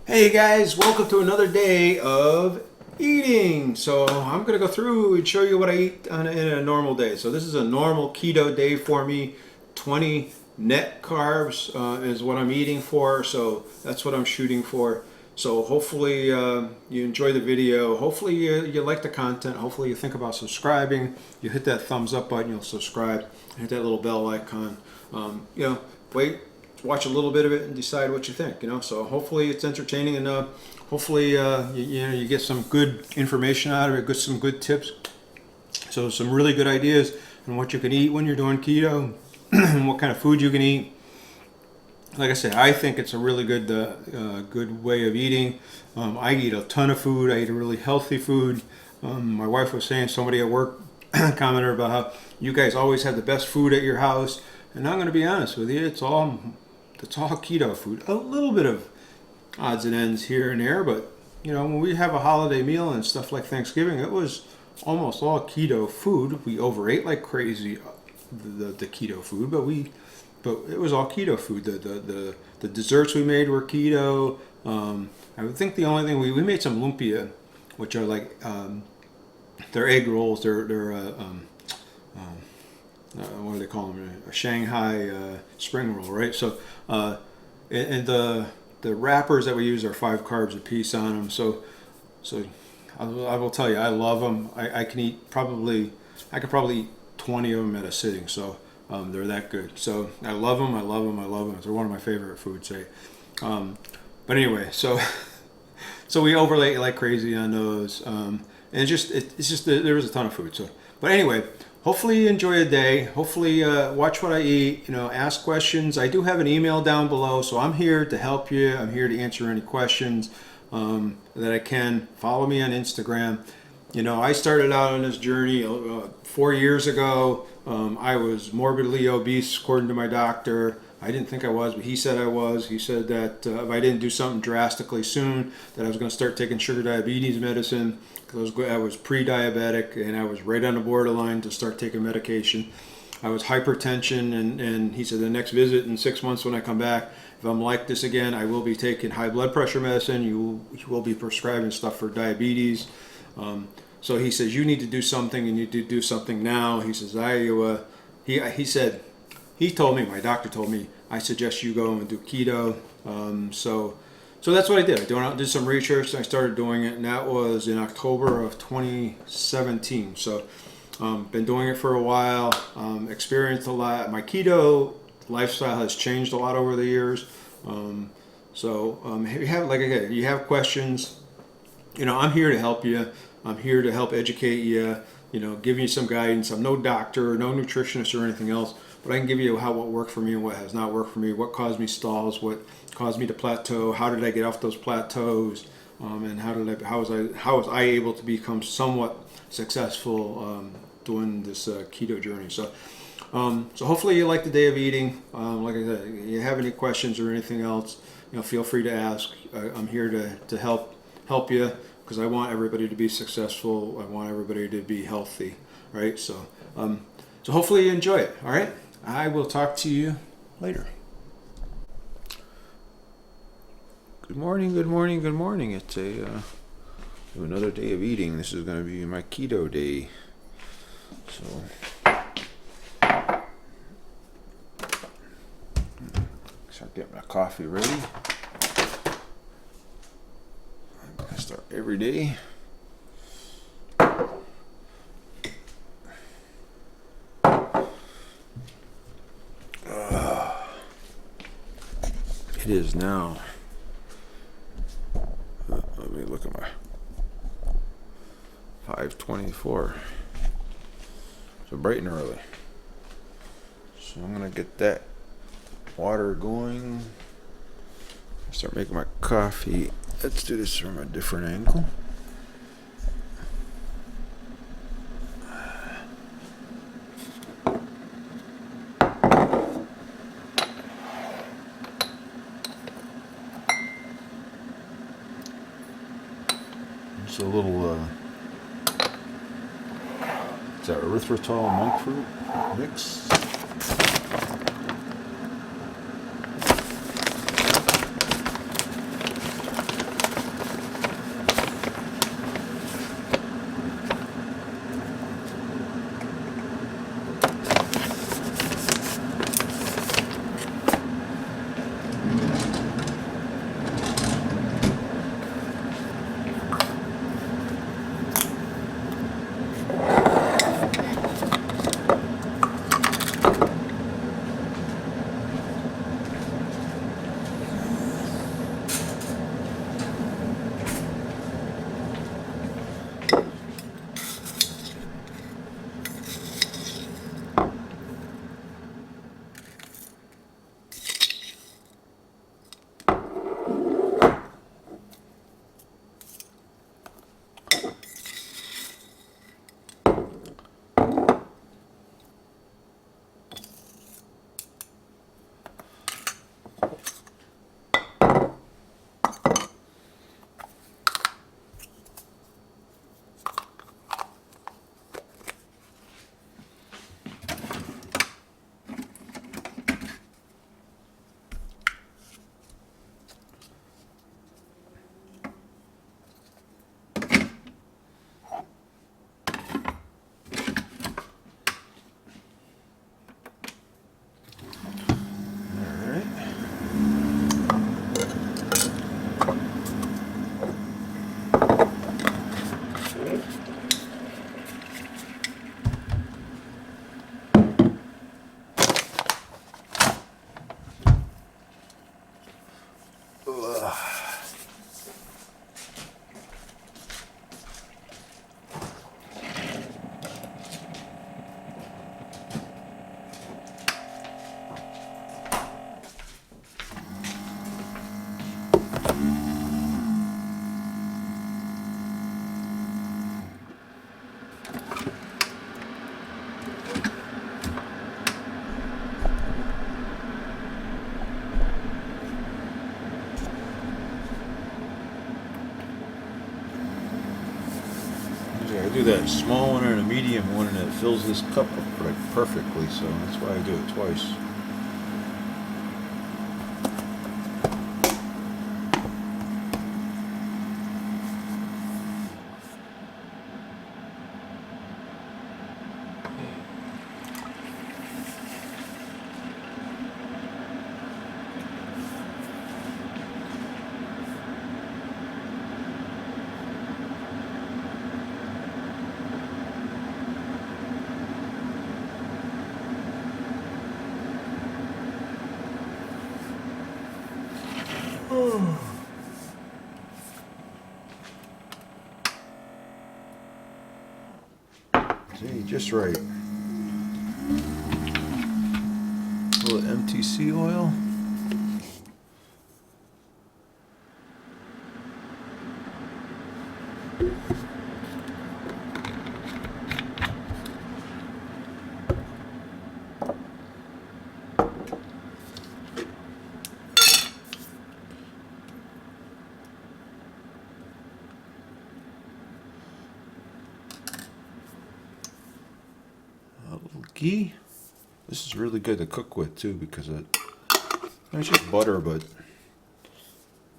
Hey guys, welcome to another day of eating. So I'm going to go through and show you what I eat in a normal day. So this is a normal keto day for me. 20 net carbs is what I'm eating for. So that's what I'm shooting for. So hopefully you enjoy the video. Hopefully you like the content. Hopefully you think about subscribing. You hit that thumbs up button, you'll subscribe. Hit that little bell icon. Wait. Watch a little bit of it and decide what you think. So hopefully it's entertaining and hopefully you get some good information out of it, get some good tips. So some really good ideas on what you can eat when you're doing keto, and what kind of food you can eat. Like I said, I think it's a really good good way of eating. I eat a ton of food. I eat a really healthy food. My wife was saying, somebody at work commented about how you guys always have the best food at your house, and I'm going to be honest with you, it's all keto food. A little bit of odds and ends here and there, but when we have a holiday meal and stuff like Thanksgiving, it was almost all keto food. We overate like crazy the keto food, but it was all keto food. The desserts we made were keto. I would think the only thing we made some lumpia, which are like they're egg rolls. They're what do they call them? A Shanghai spring roll, right? So, and the wrappers that we use are 5 carbs a piece on them. So I will tell you, I love them. I could probably eat 20 of them at a sitting. So they're that good. So I love them. I love them. I love them. They're one of my favorite foods. But anyway, so we overlay like crazy on those. And it's just there was a ton of food. So, but anyway. Hopefully you enjoy a day. Hopefully watch what I eat. Ask questions. I do have an email down below, so I'm here to help you. I'm here to answer any questions that I can. Follow me on Instagram. I started out on this journey 4 years ago. I was morbidly obese, according to my doctor. I didn't think I was, but he said I was. He said that if I didn't do something drastically soon, that I was going to start taking sugar diabetes medicine. I was pre-diabetic and I was right on the borderline to start taking medication. I was hypertension, and he said the next visit in 6 months when I come back, if I'm like this again, I will be taking high blood pressure medicine. You will be prescribing stuff for diabetes. So he says you need to do something, and you need to do something now. He says he told me, my doctor told me, I suggest you go and do keto. So that's what I did. I did some research and I started doing it, and that was in October of 2017. So been doing it for a while, experienced a lot. My keto lifestyle has changed a lot over the years. If you have questions, I'm here to help you. I'm here to help educate you, give you some guidance. I'm no doctor, no nutritionist or anything else, but I can give you what worked for me and what has not worked for me, what caused me stalls, what caused me to plateau, how did I get off those plateaus, and how was I able to become somewhat successful doing this keto journey. So hopefully you like the day of eating. Like I said, if you have any questions or anything else, feel free to ask. I'm here to help you, because I want everybody to be successful. I want everybody to be healthy, right? So hopefully you enjoy it. All right, I will talk to you later. Good morning, good morning, good morning. It's another day of eating. This is going to be my keto day. So start getting my coffee ready. I start every day. It is now. Let me look at my 5:24. So bright and early. So I'm gonna get that water going. Start making my coffee. Let's do this from a different angle. It's a little it's an erythritol monk fruit mix. do that small one and a medium one, and it fills this cup up like perfectly, so that's why I do it twice. See, just right. A little MTC oil. Ghee. This is really good to cook with too, because it's just butter, but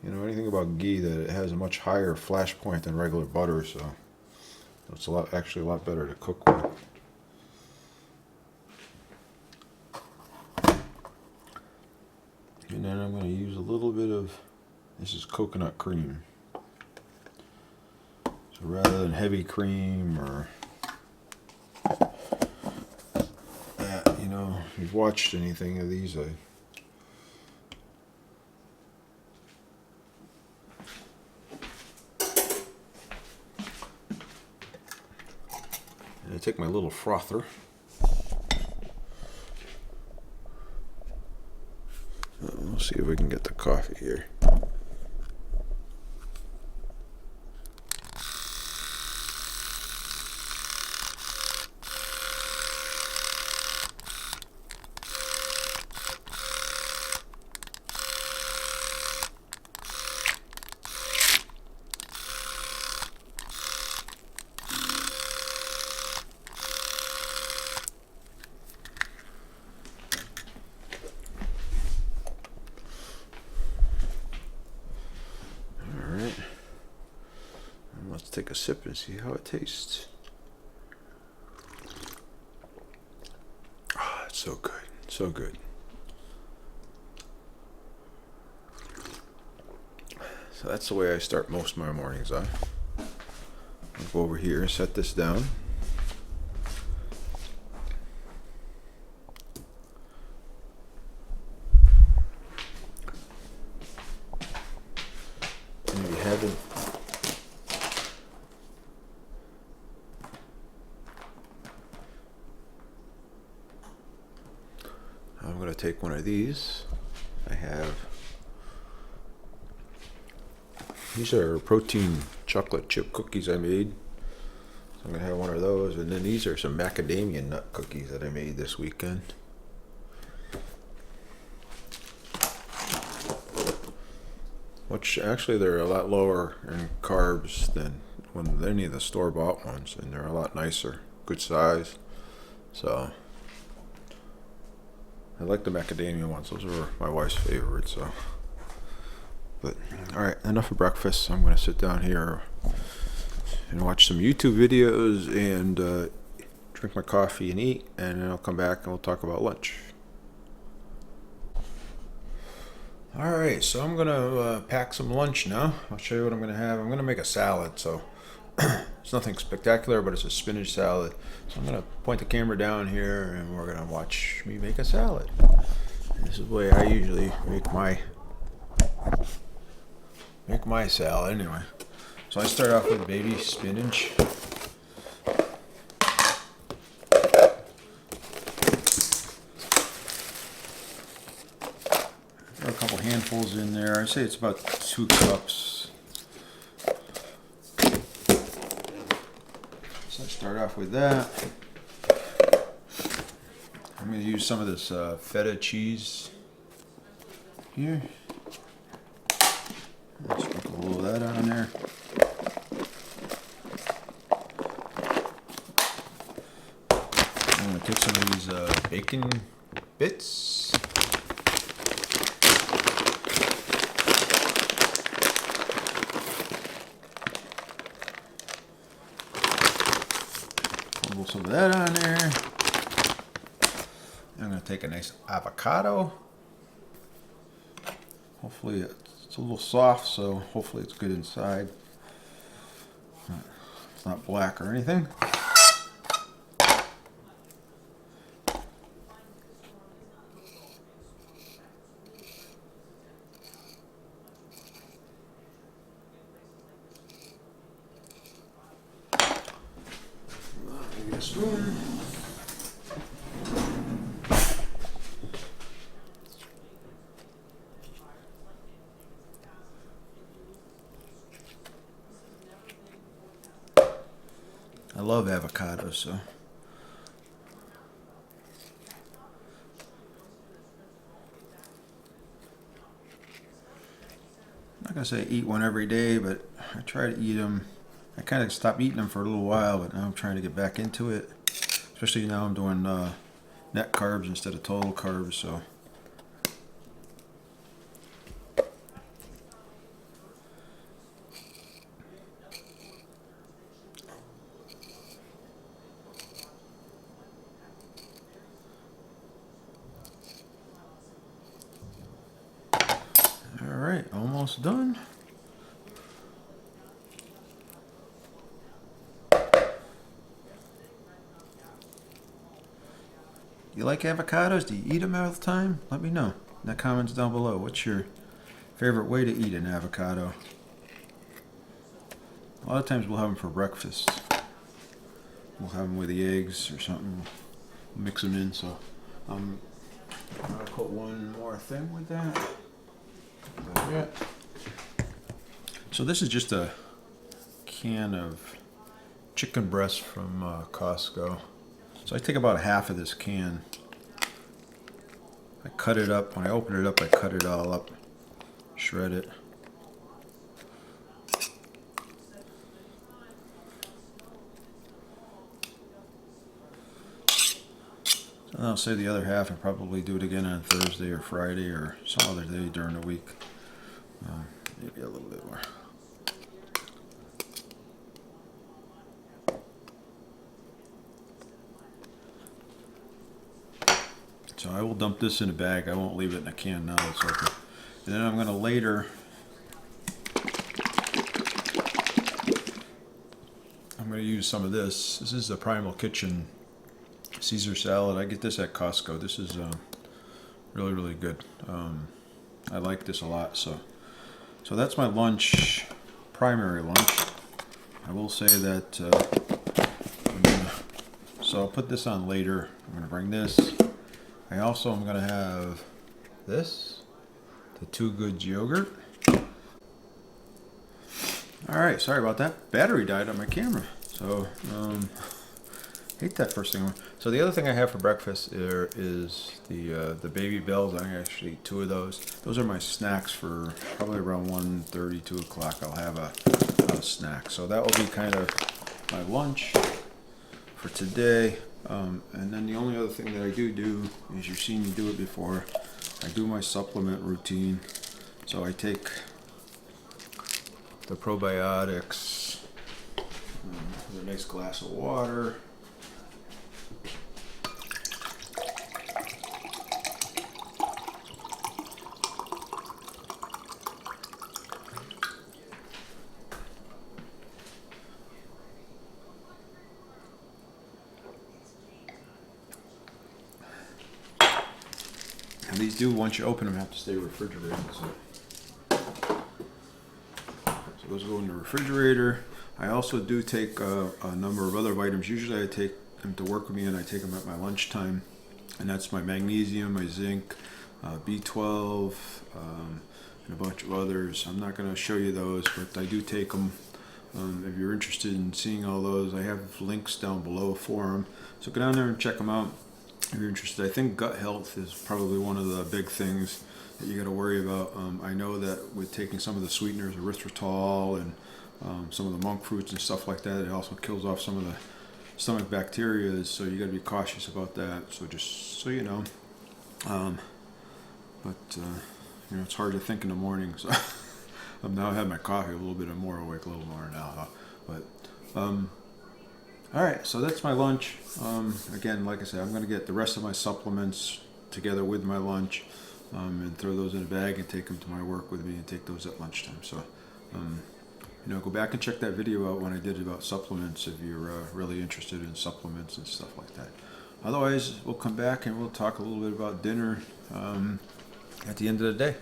you know anything about ghee, that it has a much higher flash point than regular butter, so it's actually a lot better to cook with. And then I'm going to use a little bit of, this is coconut cream. So rather than heavy cream or you know, if you've watched anything of these, I take my little frother. We'll see if we can get the coffee here. Take a sip and see how it tastes. Oh, it's so good, so good. So that's the way I start most of my mornings. I'll go over here and set this down. And if you haven't, I'm going to take one of these. These are protein chocolate chip cookies I made. So I'm going to have one of those. And then these are some macadamia nut cookies that I made this weekend. Which actually they're a lot lower in carbs than any of the store-bought ones. And they're a lot nicer, good size. So I like the macadamia ones. Those were my wife's favorites. So, but all right, enough of breakfast. I'm going to sit down here and watch some YouTube videos and drink my coffee and eat, and then I'll come back and we'll talk about lunch. All right, so I'm going to pack some lunch now. I'll show you what I'm going to have. I'm going to make a salad. So it's nothing spectacular, but it's a spinach salad. So I'm going to point the camera down here and we're going to watch me make a salad. And this is the way I usually make my salad anyway. So I start off with baby spinach. Throw a couple handfuls in there. I say it's about 2 cups. So I start off with that. I'm going to use some of this feta cheese here. Let's put a little of that on there. bacon bits. Crumble some of that on there. I'm going to take a nice avocado. Hopefully it's a little soft, so hopefully it's good inside. It's not black or anything. Get a spoon. I love avocados, so. I'm not gonna say eat one every day, but I try to eat them. I kind of stopped eating them for a little while, but now I'm trying to get back into it. Especially now I'm doing net carbs instead of total carbs, so. All right, almost done. You like avocados? Do you eat them all the time? Let me know in the comments down below. What's your favorite way to eat an avocado? A lot of times we'll have them for breakfast. We'll have them with the eggs or something. Mix them in. So I'm gonna put one more thing with that. Yeah. So this is just a can of chicken breast from Costco. So I take about half of this can. I cut it up. When I open it up, I cut it all up, shred it. So I'll save the other half and probably do it again on Thursday or Friday or some other day during the week. Maybe a little bit more. So I will dump this in a bag. I won't leave it in a can now it's open. And then I'm going to later, I'm going to use some of this. This is the Primal Kitchen Caesar salad. I get this at Costco. This is really, really good. I like this a lot. So that's my lunch, primary lunch. I will say that, so I'll put this on later. I'm going to bring this. I also am going to have this, the Too Good yogurt. Alright, sorry about that. Battery died on my camera. So, hate that first thing. So the other thing I have for breakfast is the Baby Bells. I actually eat 2 of those. Those are my snacks for probably around 1:30, 2 o'clock. I'll have a snack. So that will be kind of my lunch for today. And then the only other thing that I do is you've seen me do it before. I do my supplement routine. So I take the probiotics with a nice glass of water. And these do, once you open them, have to stay refrigerated. So those go in the refrigerator. I also do take a number of other vitamins. Usually I take them to work with me and I take them at my lunchtime. And that's my magnesium, my zinc, B12, and a bunch of others. I'm not going to show you those, but I do take them. If you're interested in seeing all those, I have links down below for them. So go down there and check them out if you're interested. I think gut health is probably one of the big things that you got to worry about. I know that with taking some of the sweeteners, erythritol, and some of the monk fruits and stuff like that, it also kills off some of stomach bacteria, so you got to be cautious about that. So just so you know, you know, it's hard to think in the morning. So I'm now had my coffee a little bit more awake, a little more now. But all right, so that's my lunch. Again, like I said, I'm going to get the rest of my supplements together with my lunch and throw those in a bag and take them to my work with me and take those at lunchtime. So, you know, go back and check that video out when I did about supplements if you're really interested in supplements and stuff like that. Otherwise, we'll come back and we'll talk a little bit about dinner at the end of the day.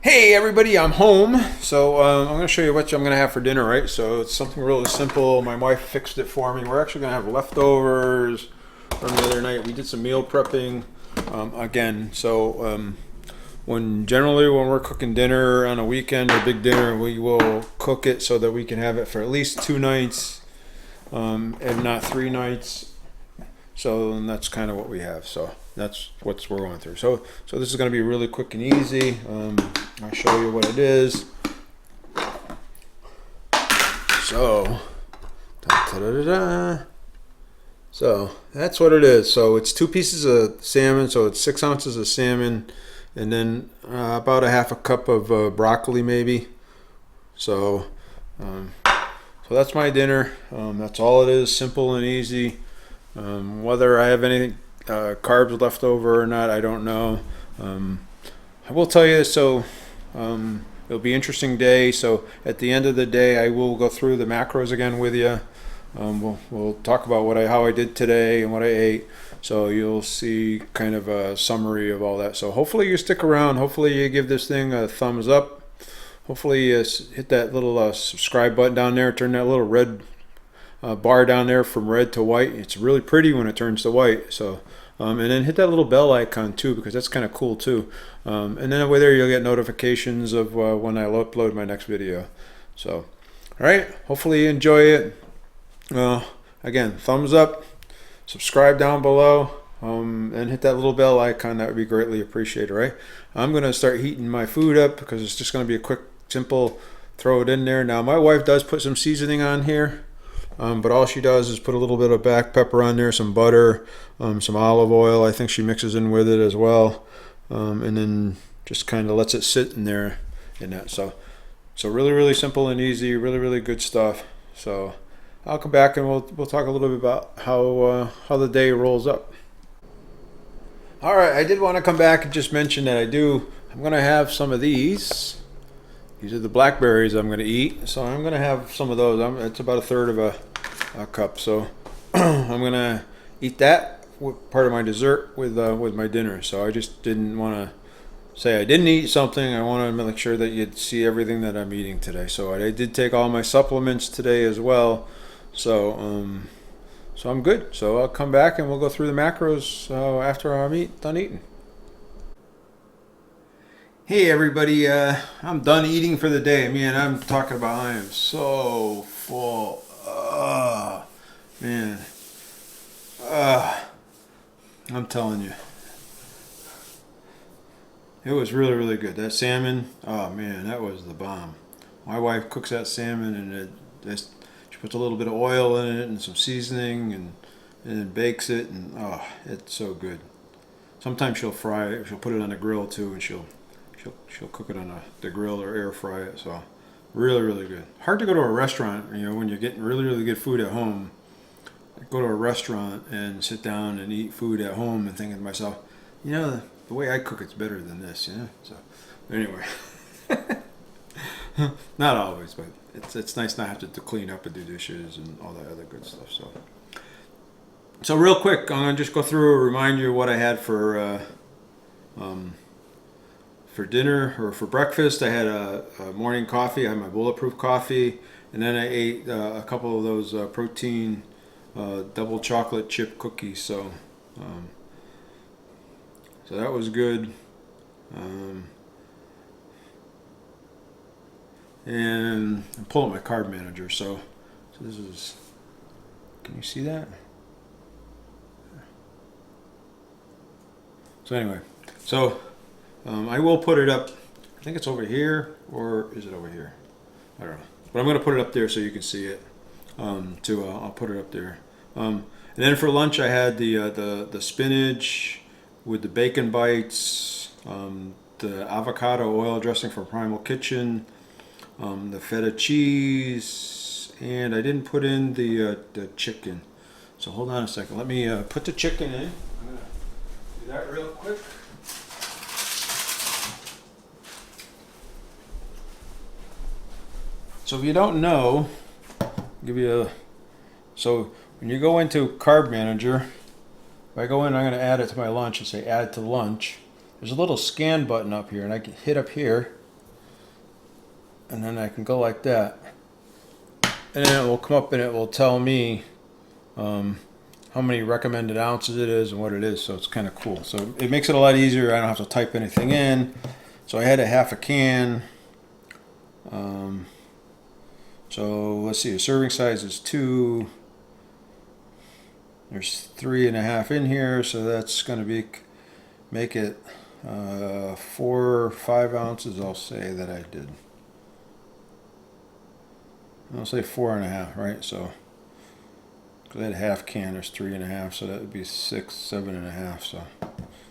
Hey everybody, I'm home. So I'm going to show you what I'm going to have for dinner, right? So it's something really simple. My wife fixed it for me. We're actually going to have leftovers from the other night. We did some meal prepping again. So generally when we're cooking dinner on a weekend or big dinner, we will cook it so that we can have it for at least 2 nights, if not 3 nights. So that's kind of what we have. So that's what we're going through. So this is going to be really quick and easy. I'll show you what it is. So, so that's what it is. So it's 2 pieces of salmon. So it's 6 ounces of salmon, and then about a 1/2 cup of broccoli, maybe. So that's my dinner. That's all it is. Simple and easy. Whether I have any carbs left over or not, I don't know. I will tell you, so it'll be an interesting day. So at the end of the day, I will go through the macros again with you. We'll talk about how I did today and what I ate. So you'll see kind of a summary of all that. So hopefully you stick around. Hopefully you give this thing a thumbs up. Hopefully you hit that little subscribe button down there. Turn that little red bar down there from red to white. It's really pretty when it turns to white. So and then hit that little bell icon too, because that's kind of cool too. And then over there you'll get notifications of when I upload my next video. So all right, hopefully you enjoy it. Again, thumbs up, subscribe down below, and hit that little bell icon. That would be greatly appreciated. Right, I'm gonna start heating my food up because it's just gonna be a quick, simple throw it in there. Now my wife does put some seasoning on here. But all she does is put a little bit of black pepper on there, some butter, some olive oil. I think she mixes in with it as well, and then just kind of lets it sit in there in that. So really, really simple and easy. Really, really good stuff. So I'll come back and we'll talk a little bit about how the day rolls up. All right, I did want to come back and just mention that I'm going to have some of these. These are the blackberries I'm going to eat. So I'm going to have some of those. It's about 1/3 of a cup. So I'm going to eat that with part of my dessert with my dinner. So I just didn't want to say I didn't eat something. I want to make sure that you'd see everything that I'm eating today. So I did take all my supplements today as well. So I'm good. So I'll come back and we'll go through the macros after I'm done eating. Hey everybody, I'm done eating for the day. Man, I'm talking about I am so full. Man. I'm telling you. It was really, really good. That salmon, oh man, that was the bomb. My wife cooks that salmon and she puts a little bit of oil in it and some seasoning and then bakes it, and oh, it's so good. Sometimes she'll fry it, she'll put it on the grill too, and she'll cook it on the grill or air fry it. So really, really good. Hard to go to a restaurant, when you're getting really, really good food at home. Go to a restaurant and sit down and eat food at home and thinking to myself, the way I cook it's better than this, So anyway, not always, but it's nice not have to clean up and do dishes and all that other good stuff. So real quick, I'm gonna just go through and remind you what I had for dinner or for breakfast. I had a morning coffee. I had my bulletproof coffee, and then I ate a couple of those protein double chocolate chip cookies. So that was good. And I'm pulling my carb manager. So this is. Can you see that? So anyway, I will put it up. I think it's over here, or is it over here? I don't know. But I'm going to put it up there so you can see it. too. I'll put it up there. And then for lunch, I had the spinach with the bacon bites, the avocado oil dressing from Primal Kitchen, the feta cheese, and I didn't put in the chicken. So hold on a second. Let me put the chicken in. I'm gonna do that real quick. So if you don't know, I'll give you a. So when you go into Carb Manager, if I go in, I'm going to add it to my lunch and say add to lunch. There's a little scan button up here, and I can hit up here, and then I can go like that, and then it will come up and it will tell me how many recommended ounces it is and what it is. So it's kind of cool. So it makes it a lot easier. I don't have to type anything in. So I had a half a can. So let's see, the serving size is 2. There's 3.5 in here, so that's going to make it 4 or 5 ounces. I'll say that I did. I'll say 4.5, right? So because I had a half can, there's 3.5, so that would be 6, 7.5.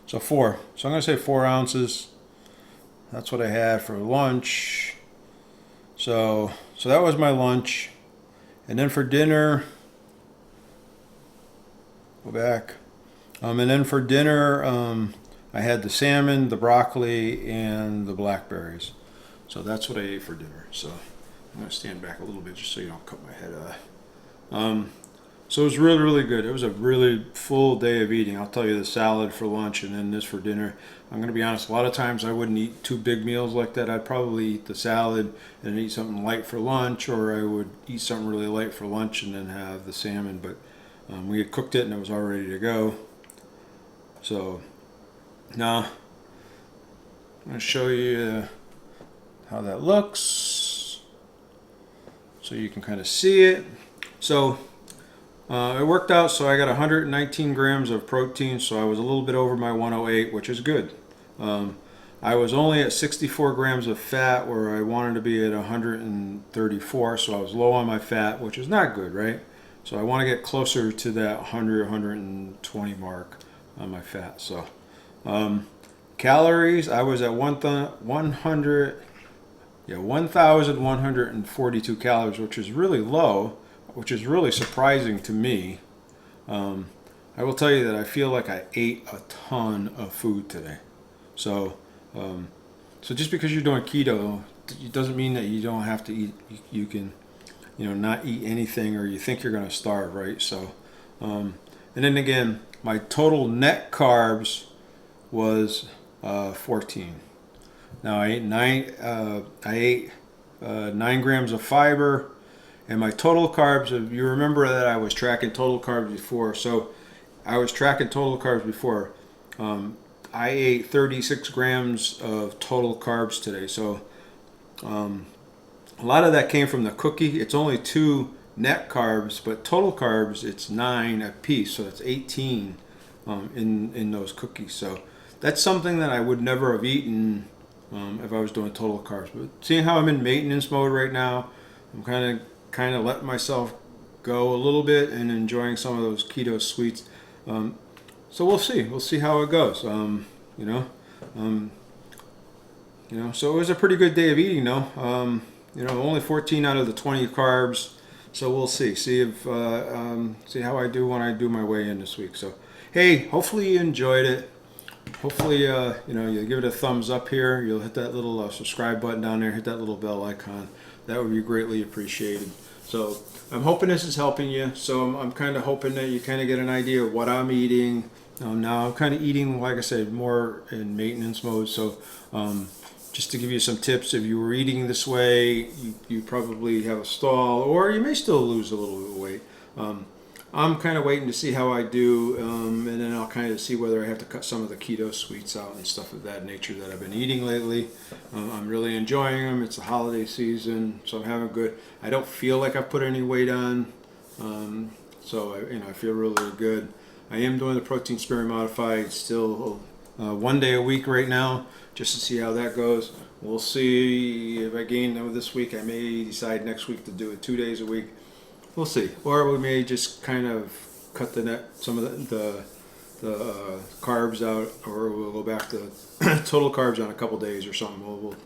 So 4. So I'm going to say 4 ounces. That's what I had for lunch. So that was my lunch, and then for dinner, go back, and then for dinner, I had the salmon, the broccoli, and the blackberries. So that's what I ate for dinner. So I'm going to stand back a little bit just so you don't cut my head off. So it was really, really good. It was a really full day of eating. I'll tell you, the salad for lunch and then this for dinner. I'm going to be honest, a lot of times I wouldn't eat 2 big meals like that. I'd probably eat the salad and eat something light for lunch, or I would eat something really light for lunch and then have the salmon. But we had cooked it and it was all ready to go. So now I'm going to show you how that looks so you can kind of see it. So it worked out, so I got 119 grams of protein, so I was a little bit over my 108, which is good. I was only at 64 grams of fat where I wanted to be at 134, so I was low on my fat, which is not good, right? So I want to get closer to that 100, 120 mark on my fat. So calories, I was at 1,142 calories, which is really low, which is really surprising to me. I will tell you that I feel like I ate a ton of food today. So just because you're doing keto, it doesn't mean that you don't have to eat. You can, not eat anything, or you think you're going to starve, right? So, and then again, my total net carbs was 14. Now I ate 9 grams of fiber. And my total carbs, if you remember that I was tracking total carbs before, so I was tracking total carbs before. I ate 36 grams of total carbs today. So a lot of that came from the cookie. It's only 2 net carbs, but total carbs, it's 9 a piece. So that's 18 in those cookies. So that's something that I would never have eaten if I was doing total carbs. But seeing how I'm in maintenance mode right now, I'm kind of letting myself go a little bit and enjoying some of those keto sweets. So we'll see how it goes. So it was a pretty good day of eating though. Only 14 out of the 20 carbs. So we'll see if see how I do when I do my weigh in this week. So hey, hopefully you enjoyed it. Hopefully you'll give it a thumbs up here. You'll hit that little subscribe button down there. Hit that little bell icon. That would be greatly appreciated. So I'm hoping this is helping you. So I'm kind of hoping that you kind of get an idea of what I'm eating. Now I'm kind of eating, like I said, more in maintenance mode. So just to give you some tips, if you were eating this way, you probably have a stall, or you may still lose a little bit of weight. I'm kind of waiting to see how I do, and then I'll kind of see whether I have to cut some of the keto sweets out and stuff of that nature that I've been eating lately. I'm really enjoying them. It's the holiday season, so I'm having good. I don't feel like I've put any weight on, so I feel really good. I am doing the protein sparing modified still 1 day a week right now, just to see how that goes. We'll see if I gain them this week. I may decide next week to do it 2 days a week. we'll see. Or we may just kind of cut some of the carbs out, or we'll go back to total carbs on a couple days or something.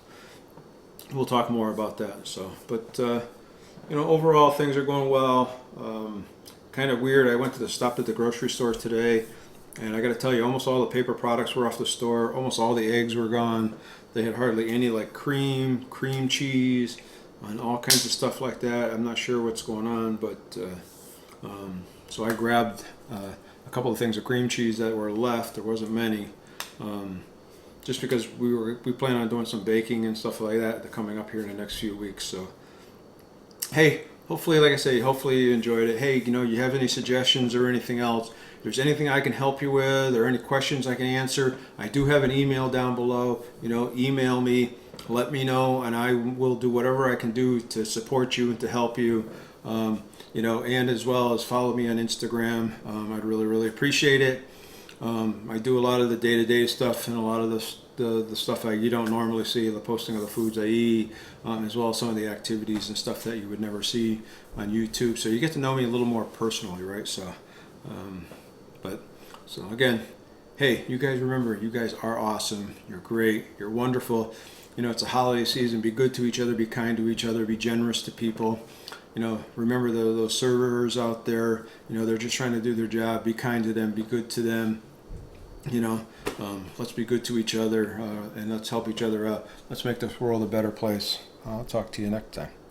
We'll talk more about that. So, but overall things are going well. Kind of weird. I stopped at the grocery store today, and I got to tell you, almost all the paper products were off the store. Almost all the eggs were gone. They had hardly any like cream cheese, and all kinds of stuff like that. I'm not sure what's going on, but so I grabbed a couple of things of cream cheese that were left. There wasn't many, just because we plan on doing some baking and stuff like that coming up here in the next few weeks. So hey, hopefully, like I say, hopefully you enjoyed it. Hey, you have any suggestions or anything else? If there's anything I can help you with or any questions I can answer, I do have an email down below. Email me, let me know, and I will do whatever I can do to support you and to help you. And as well as follow me on Instagram. I'd really, really appreciate it. I do a lot of the day-to-day stuff and a lot of the stuff you don't normally see, the posting of the foods I eat, as well as some of the activities and stuff that you would never see on YouTube. So you get to know me a little more personally, right? So, so again, hey, you guys remember, you guys are awesome. You're great. You're wonderful. It's a holiday season. Be good to each other. Be kind to each other. Be generous to people. Remember those servers out there. They're just trying to do their job. Be kind to them. Be good to them. Let's be good to each other, and let's help each other out. Let's make this world a better place. I'll talk to you next time.